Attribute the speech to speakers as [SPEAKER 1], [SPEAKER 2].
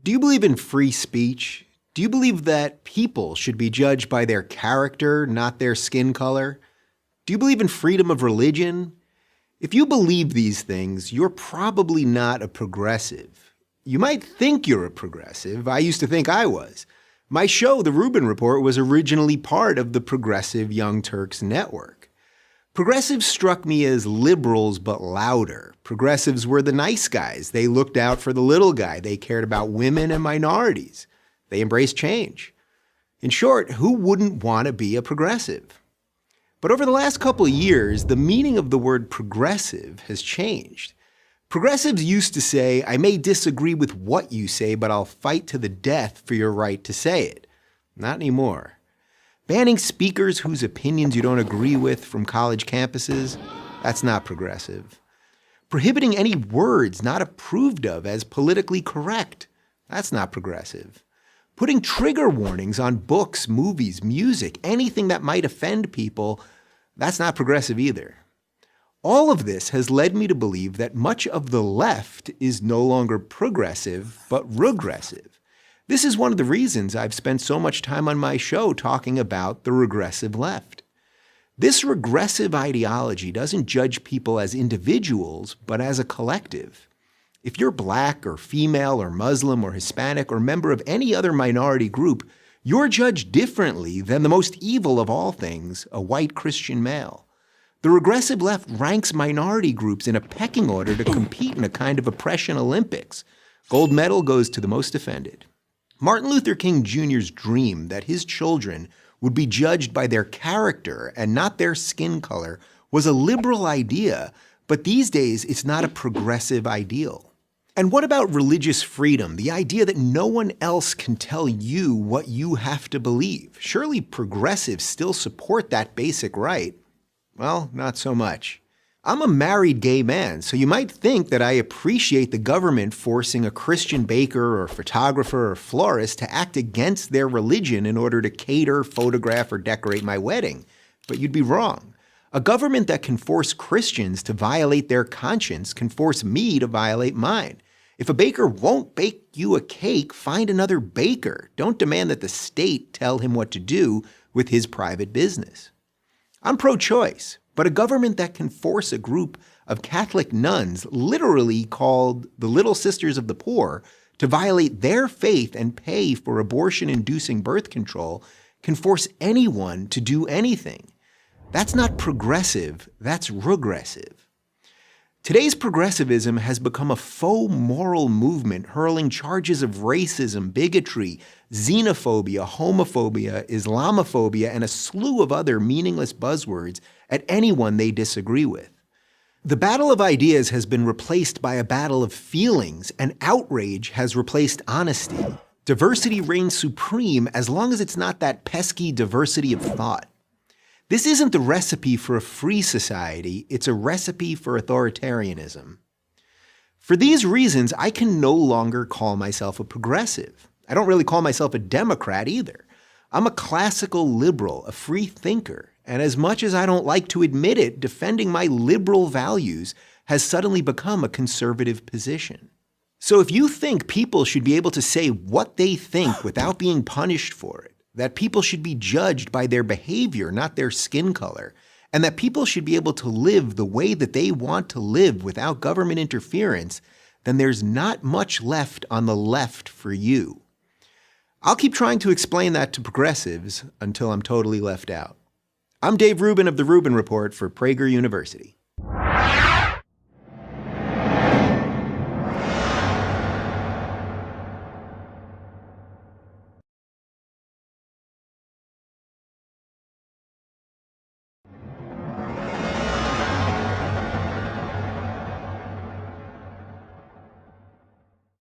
[SPEAKER 1] Do you believe in free speech? Do you believe that people should be judged by their character, not their skin color? Do you believe in freedom of religion? If you believe these things, you're probably not a progressive. You might think you're a progressive. I used to think I was. My show, The Rubin Report, was originally part of the Progressive Young Turks network. Progressives struck me as liberals, but louder. Progressives were the nice guys. They looked out for the little guy. They cared about women and minorities. They embraced change. In short, who wouldn't want to be a progressive? But over the last couple of years, the meaning of the word progressive has changed. Progressives used to say, I may disagree with what you say, but I'll fight to the death for your right to say it. Not anymore. Banning speakers whose opinions you don't agree with from college campuses, that's not progressive. Prohibiting any words not approved of as politically correct, that's not progressive. Putting trigger warnings on books, movies, music, anything that might offend people, that's not progressive either. All of this has led me to believe that much of the left is no longer progressive, but regressive. This is one of the reasons I've spent so much time on my show talking about the regressive left. This regressive ideology doesn't judge people as individuals, but as a collective. If you're black or female or Muslim or Hispanic or member of any other minority group, you're judged differently than the most evil of all things, a white Christian male. The regressive left ranks minority groups in a pecking order to compete in a kind of oppression Olympics. Gold medal goes to the most offended. Martin Luther King Jr.'s dream that his children would be judged by their character and not their skin color was a liberal idea, but these days it's not a progressive ideal. And what about religious freedom, the idea that no one else can tell you what you have to believe? Surely progressives still support that basic right. Well, not so much. I'm a married gay man, so you might think that I appreciate the government forcing a Christian baker or photographer or florist to act against their religion in order to cater, photograph, or decorate my wedding. But you'd be wrong. A government that can force Christians to violate their conscience can force me to violate mine. If a baker won't bake you a cake, find another baker. Don't demand that the state tell him what to do with his private business. I'm pro-choice, but a government that can force a group of Catholic nuns, literally called the Little Sisters of the Poor, to violate their faith and pay for abortion-inducing birth control can force anyone to do anything. That's not progressive, that's regressive. Today's progressivism has become a faux moral movement hurling charges of racism, bigotry, xenophobia, homophobia, Islamophobia, and a slew of other meaningless buzzwords at anyone they disagree with. The battle of ideas has been replaced by a battle of feelings, and outrage has replaced honesty. Diversity reigns supreme as long as it's not that pesky diversity of thought. This isn't the recipe for a free society, it's a recipe for authoritarianism. For these reasons, I can no longer call myself a progressive. I don't really call myself a Democrat either. I'm a classical liberal, a free thinker, and as much as I don't like to admit it, defending my liberal values has suddenly become a conservative position. So if you think people should be able to say what they think without being punished for it, that people should be judged by their behavior, not their skin color, and that people should be able to live the way that they want to live without government interference, then there's not much left on the left for you. I'll keep trying to explain that to progressives until I'm totally left out. I'm Dave Rubin of The Rubin Report for Prager University.